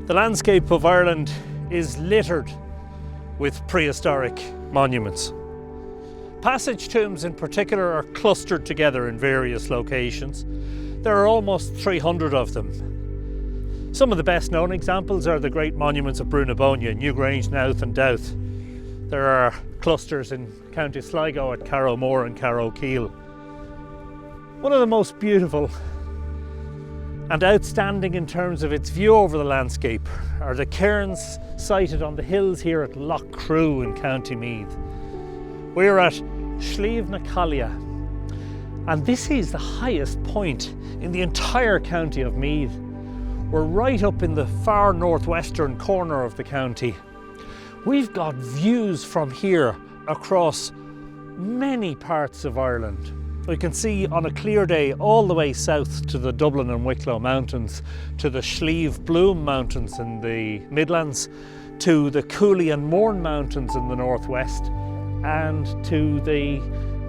The landscape of Ireland is littered with prehistoric monuments. Passage tombs in particular are clustered together in various locations. There are almost 300 of them. Some of the best known examples are the great monuments of Brunabonia, Newgrange, Knowth and Douth. There are clusters in County Sligo at Carrowmore and Carrowkeel. One of the most beautiful and outstanding in terms of its view over the landscape are the cairns sited on the hills here at Loughcrew in County Meath. We're at Sliabh na Caille, and this is the highest point in the entire county of Meath. We're right up in the far northwestern corner of the county. We've got views from here across many parts of Ireland. We can see on a clear day all the way south to the Dublin and Wicklow Mountains, to the Slieve Bloom Mountains in the Midlands, to the Cooley and Mourne Mountains in the northwest, and to the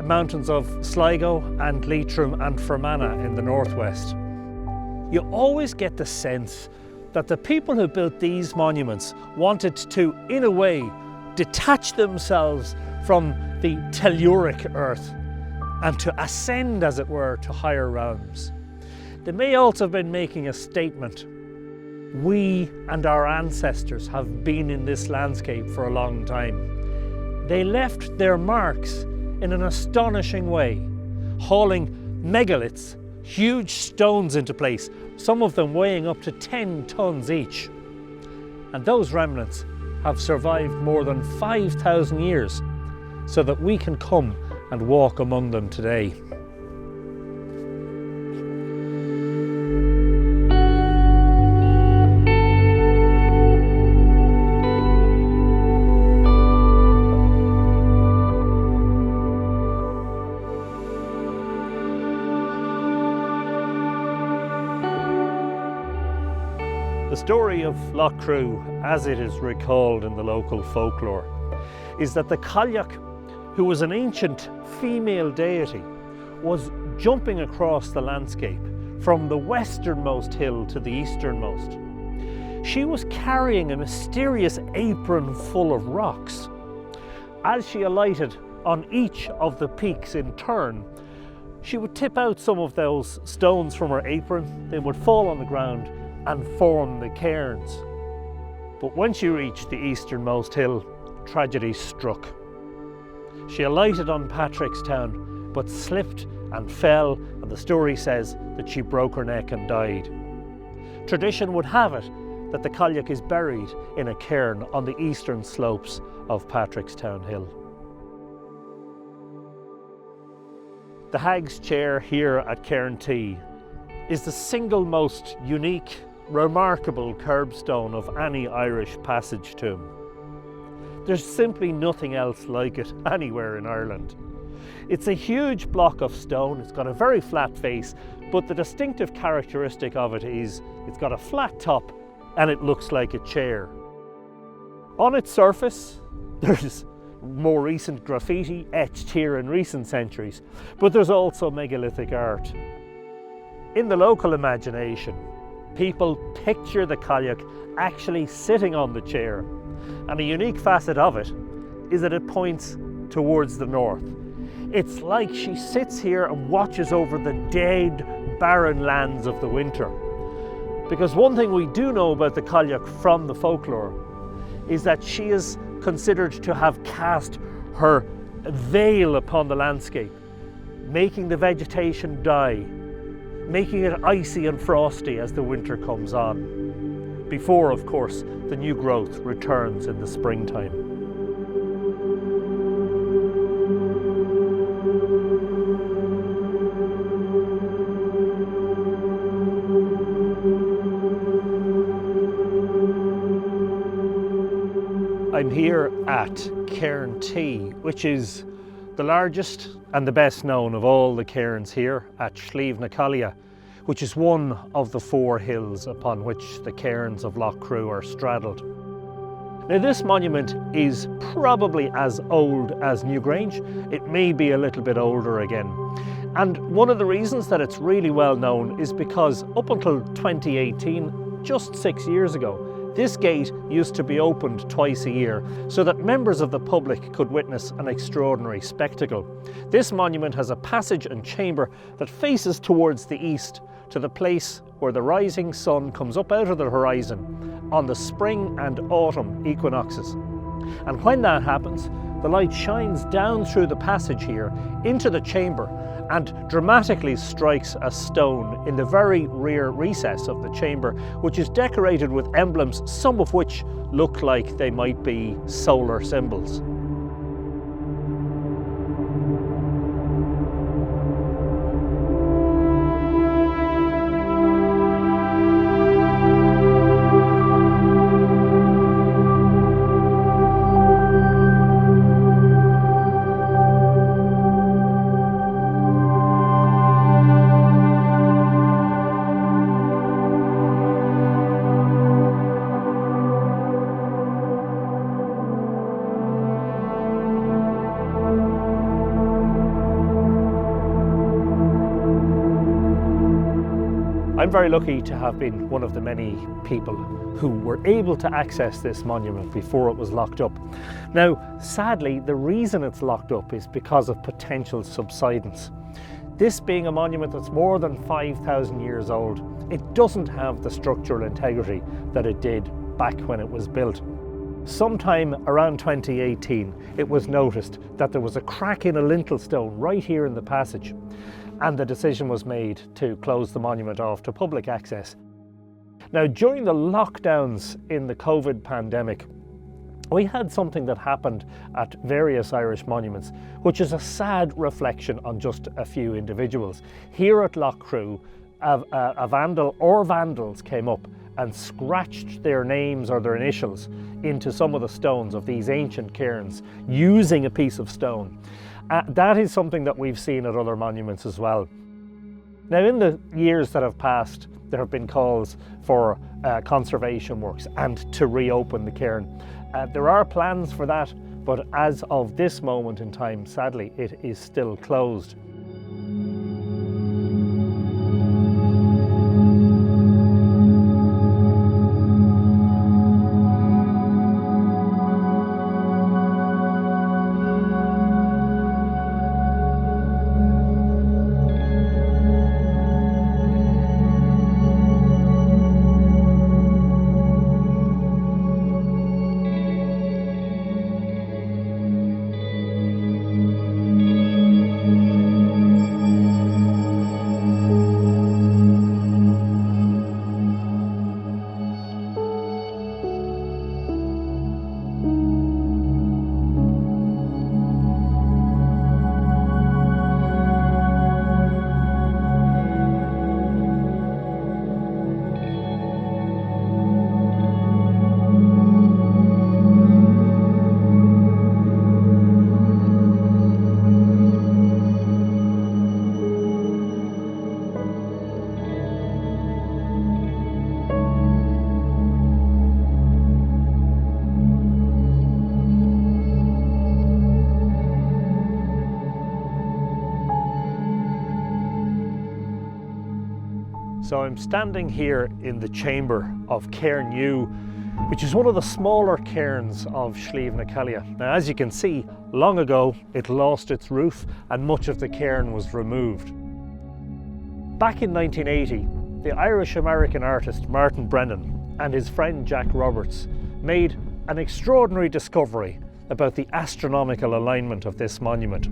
mountains of Sligo and Leitrim and Fermanagh in the northwest. You always get the sense that the people who built these monuments wanted to, in a way, detach themselves from the telluric earth and to ascend, as it were, to higher realms. They may also have been making a statement. We and our ancestors have been in this landscape for a long time. They left their marks in an astonishing way, hauling megaliths, huge stones into place, some of them weighing up to 10 tons each. And those remnants have survived more than 5,000 years, so that we can come and walk among them today. The story of Loughcrew, as it is recalled in the local folklore, is that the Cailleach, who was an ancient female deity, was jumping across the landscape from the westernmost hill to the easternmost. She was carrying a mysterious apron full of rocks. As she alighted on each of the peaks in turn, she would tip out some of those stones from her apron. They would fall on the ground and form the cairns. But when she reached the easternmost hill, tragedy struck. She alighted on Patrickstown, but slipped and fell, and the story says that she broke her neck and died. Tradition would have it that the Cailleach is buried in a cairn on the eastern slopes of Patrickstown Hill. The Hag's Chair here at Cairn T is the single most unique, remarkable curbstone of any Irish passage tomb. There's simply nothing else like it anywhere in Ireland. It's a huge block of stone. It's got a very flat face, but the distinctive characteristic of it is it's got a flat top and it looks like a chair. On its surface, there's more recent graffiti etched here in recent centuries, but there's also megalithic art. In the local imagination, people picture the Cailleach actually sitting on the chair, and a unique facet of it is that it points towards the north. It's like she sits here and watches over the dead, barren lands of the winter. Because one thing we do know about the Cailleach from the folklore is that she is considered to have cast her veil upon the landscape, making the vegetation die, making it icy and frosty as the winter comes on, before, of course, the new growth returns in the springtime. I'm here at Cairn T, which is the largest and the best known of all the cairns here at Sliabh na Caille, which is one of the 4 hills upon which the cairns of Loughcrew are straddled. Now, this monument is probably as old as Newgrange. It may be a little bit older again. And one of the reasons that it's really well known is because up until 2018, just 6 years ago, This gate used to be opened twice a year so that members of the public could witness an extraordinary spectacle. This monument has a passage and chamber that faces towards the east to the place where the rising sun comes up out of the horizon on the spring and autumn equinoxes. And when that happens, the light shines down through the passage here into the chamber and dramatically strikes a stone in the very rear recess of the chamber, which is decorated with emblems, some of which look like they might be solar symbols. I'm very lucky to have been one of the many people who were able to access this monument before it was locked up. Now, sadly, the reason it's locked up is because of potential subsidence. This being a monument that's more than 5,000 years old, it doesn't have the structural integrity that it did back when it was built. Sometime around 2018, it was noticed that there was a crack in a lintel stone right here in the passage, and the decision was made to close the monument off to public access. Now, during the lockdowns in the COVID pandemic, we had something that happened at various Irish monuments, which is a sad reflection on just a few individuals. Here at Loughcrew, a vandal or vandals came up and scratched their names or their initials into some of the stones of these ancient cairns using a piece of stone. That is something that we've seen at other monuments as well. Now, in the years that have passed, there have been calls for conservation works and to reopen the cairn. There are plans for that, but as of this moment in time, sadly, it is still closed. So I'm standing here in the chamber of Cairn U, which is one of the smaller cairns of Sliabh na Caillimh. Now, as you can see, long ago it lost its roof and much of the cairn was removed. Back in 1980, the Irish-American artist Martin Brennan and his friend Jack Roberts made an extraordinary discovery about the astronomical alignment of this monument.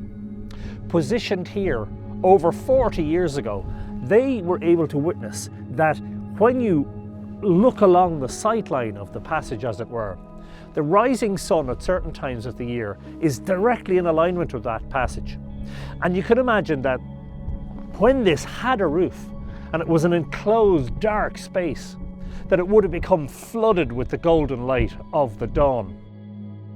Positioned here over 40 years ago, they were able to witness that when you look along the sightline of the passage, as it were, the rising sun at certain times of the year is directly in alignment with that passage. And you can imagine that when this had a roof and it was an enclosed dark space, that it would have become flooded with the golden light of the dawn.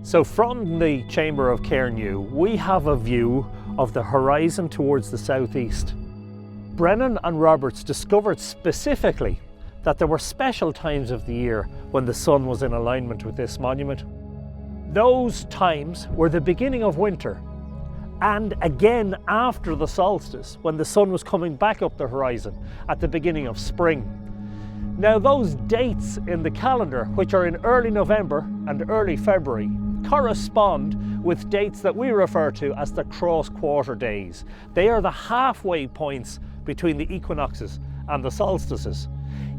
So from the chamber of Cairn U, we have a view of the horizon towards the southeast. Brennan and Roberts discovered specifically that there were special times of the year when the sun was in alignment with this monument. Those times were the beginning of winter and again after the solstice, when the sun was coming back up the horizon at the beginning of spring. Now those dates in the calendar, which are in early November and early February, correspond with dates that we refer to as the cross-quarter days. They are the halfway points between the equinoxes and the solstices.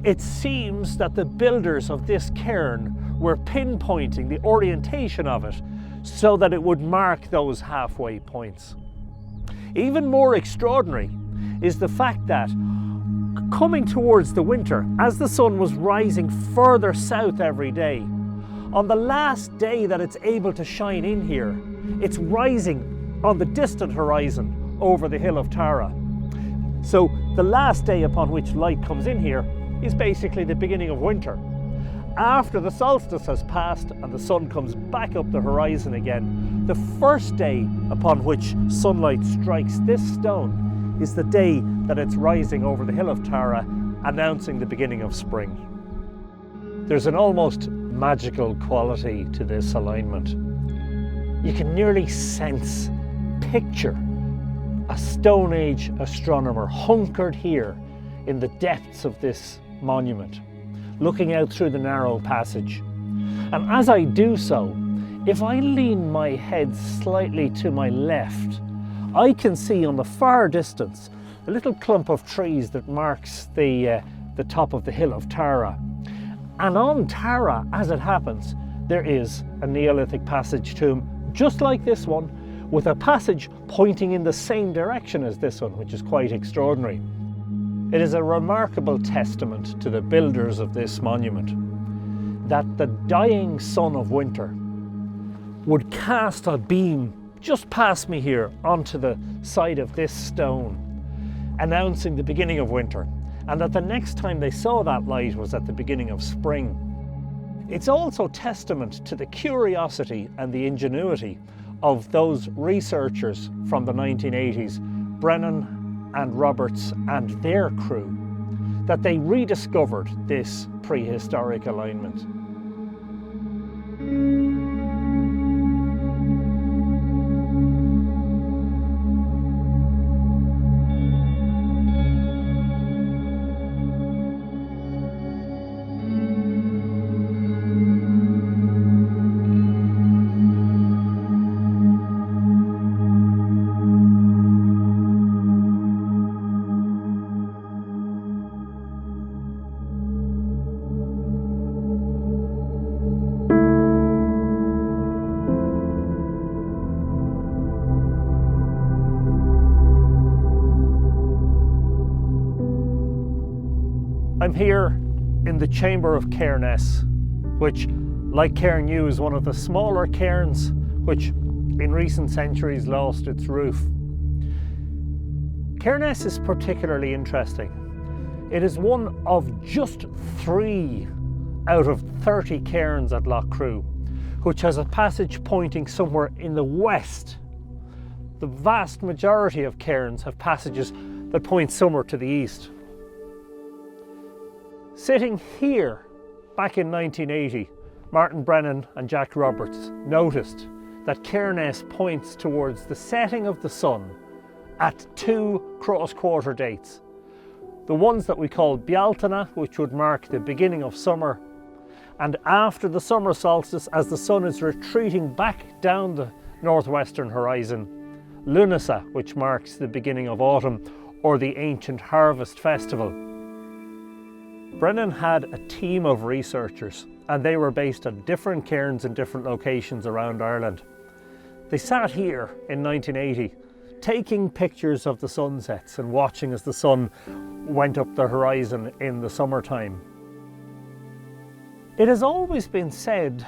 It seems that the builders of this cairn were pinpointing the orientation of it so that it would mark those halfway points. Even more extraordinary is the fact that coming towards the winter, as the sun was rising further south every day, on the last day that it's able to shine in here, it's rising on the distant horizon over the hill of Tara. So the last day upon which light comes in here is basically the beginning of winter. After the solstice has passed and the sun comes back up the horizon again, the first day upon which sunlight strikes this stone is the day that it's rising over the hill of Tara, announcing the beginning of spring. There's an almost magical quality to this alignment. You can nearly sense, picture a Stone Age astronomer hunkered here in the depths of this monument, looking out through the narrow passage. And as I do so, if I lean my head slightly to my left, I can see on the far distance a little clump of trees that marks the top of the hill of Tara. And on Tara, as it happens, there is a Neolithic passage tomb, just like this one, with a passage pointing in the same direction as this one, which is quite extraordinary. It is a remarkable testament to the builders of this monument that the dying sun of winter would cast a beam just past me here onto the side of this stone, announcing the beginning of winter, and that the next time they saw that light was at the beginning of spring. It's also testament to the curiosity and the ingenuity of those researchers from the 1980s, Brennan and Roberts and their crew, that they rediscovered this prehistoric alignment. I'm here in the chamber of Cairn S, which, like Cairn U, is one of the smaller cairns which in recent centuries lost its roof. Cairn S is particularly interesting. It is one of just 3 out of 30 cairns at Loughcrew, which has a passage pointing somewhere in the west. The vast majority of cairns have passages that point somewhere to the east. Sitting here back in 1980, Martin Brennan and Jack Roberts noticed that Cairn S points towards the setting of the sun at 2 cross-quarter dates. The ones that we call Bealtaine, which would mark the beginning of summer, and after the summer solstice, as the sun is retreating back down the northwestern horizon, Lunasa, which marks the beginning of autumn or the ancient harvest festival. Brennan had a team of researchers, and they were based on different cairns in different locations around Ireland. They sat here in 1980 taking pictures of the sunsets and watching as the sun went up the horizon in the summertime. It has always been said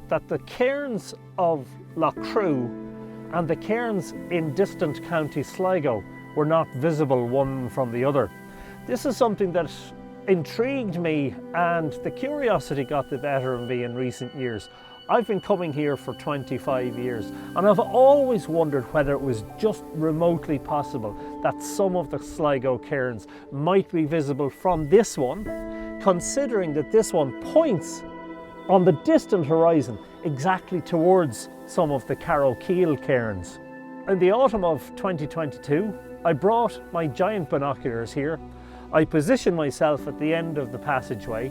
that the cairns of Loughcrew and the cairns in distant County Sligo were not visible one from the other. This is something that intrigued me, and the curiosity got the better of me in recent years. I've been coming here for 25 years, and I've always wondered whether it was just remotely possible that some of the Sligo cairns might be visible from this one, considering that this one points on the distant horizon exactly towards some of the Carrowkeel cairns. In the autumn of 2022, I brought my giant binoculars here. I position myself at the end of the passageway,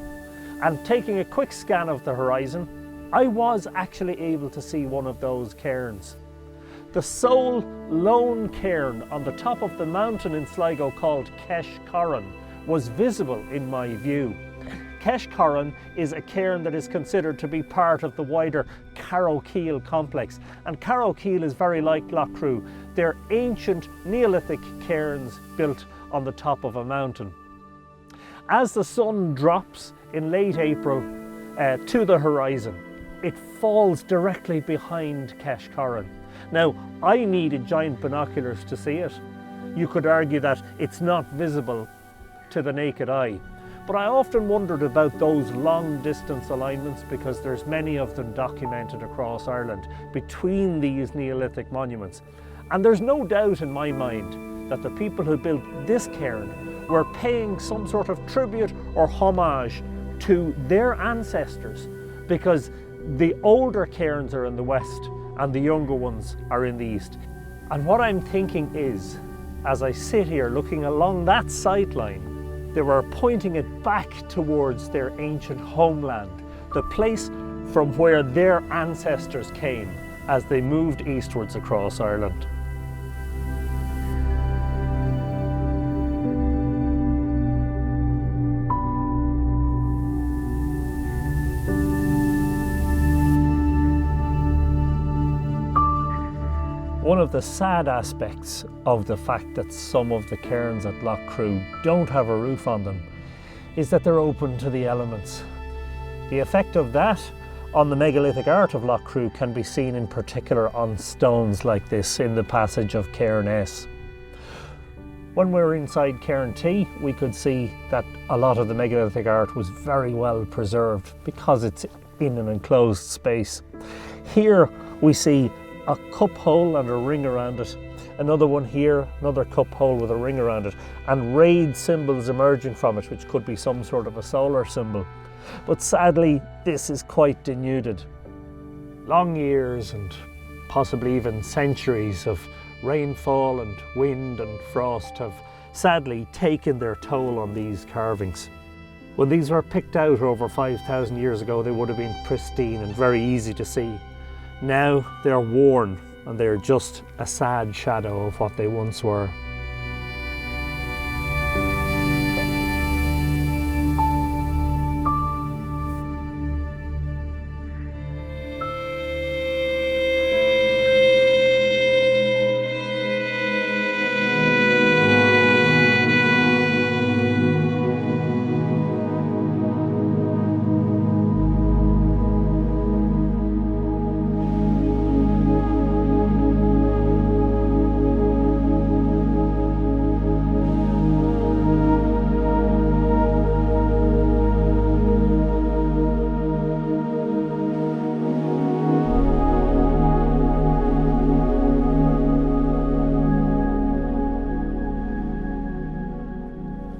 and taking a quick scan of the horizon, I was actually able to see one of those cairns. The sole lone cairn on the top of the mountain in Sligo called Cairn was visible in my view. Cairn is a cairn that is considered to be part of the wider Carrowkeel complex, and Carrowkeel is very like Loughcrew. They're ancient Neolithic cairns built on the top of a mountain. As the sun drops in late April to the horizon, it falls directly behind Cairn. Now, I needed giant binoculars to see it. You could argue that it's not visible to the naked eye. But I often wondered about those long distance alignments, because there's many of them documented across Ireland between these Neolithic monuments. And there's no doubt in my mind that the people who built this cairn were paying some sort of tribute or homage to their ancestors, because the older cairns are in the west and the younger ones are in the east. And what I'm thinking is, as I sit here looking along that sight line, they were pointing it back towards their ancient homeland, the place from where their ancestors came as they moved eastwards across Ireland. One of the sad aspects of the fact that some of the cairns at Loughcrew don't have a roof on them is that they're open to the elements. The effect of that on the megalithic art of Loughcrew can be seen in particular on stones like this in the passage of Cairn S. When we were inside Cairn T, we could see that a lot of the megalithic art was very well preserved because it's in an enclosed space. Here we see a cup hole and a ring around it, another one here, another cup hole with a ring around it, and rayed symbols emerging from it, which could be some sort of a solar symbol. But sadly, this is quite denuded. Long years and possibly even centuries of rainfall and wind and frost have sadly taken their toll on these carvings. When these were picked out over 5,000 years ago, they would have been pristine and very easy to see. Now they're worn and they're just a sad shadow of what they once were.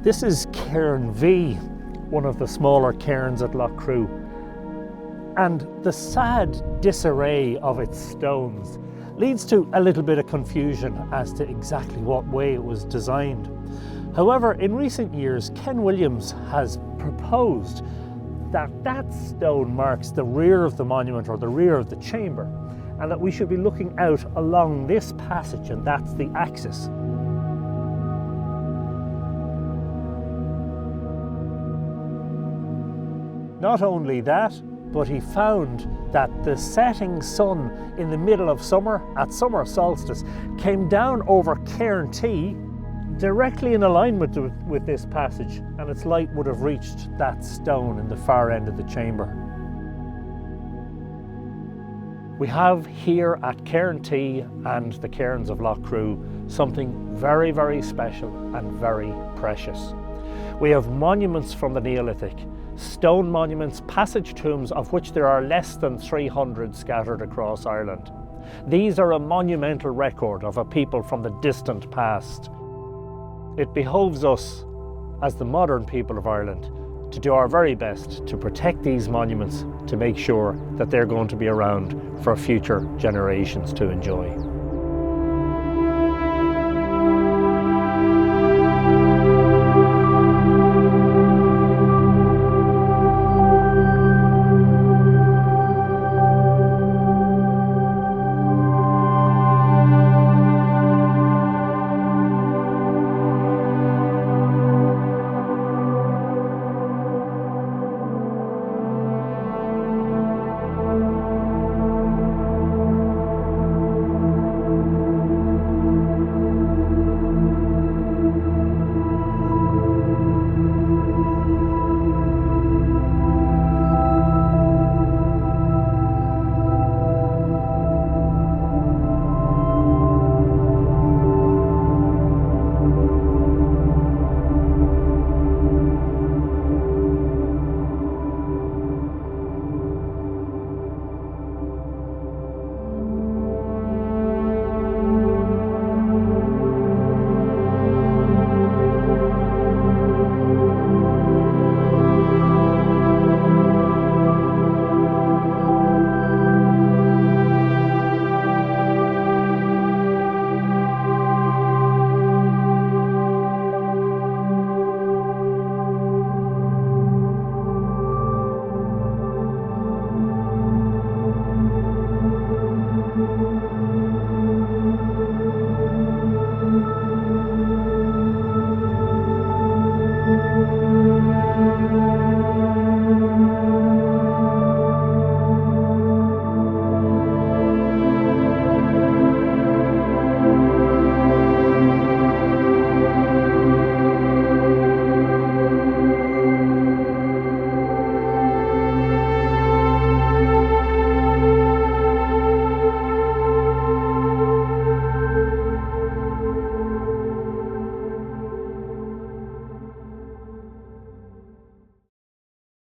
This is Cairn V, one of the smaller cairns at Loughcrew, and the sad disarray of its stones leads to a little bit of confusion as to exactly what way it was designed. However, in recent years, Ken Williams has proposed that that stone marks the rear of the monument or the rear of the chamber, and that we should be looking out along this passage, and that's the axis. Not only that, but he found that the setting sun in the middle of summer, at summer solstice, came down over Cairn T directly in alignment with this passage, and its light would have reached that stone in the far end of the chamber. We have here at Cairn T and the cairns of Loughcrew something very, very special and very precious. We have monuments from the Neolithic, stone monuments, passage tombs, of which there are less than 300 scattered across Ireland. These are a monumental record of a people from the distant past. It behoves us, as the modern people of Ireland, to do our very best to protect these monuments, to make sure that they're going to be around for future generations to enjoy.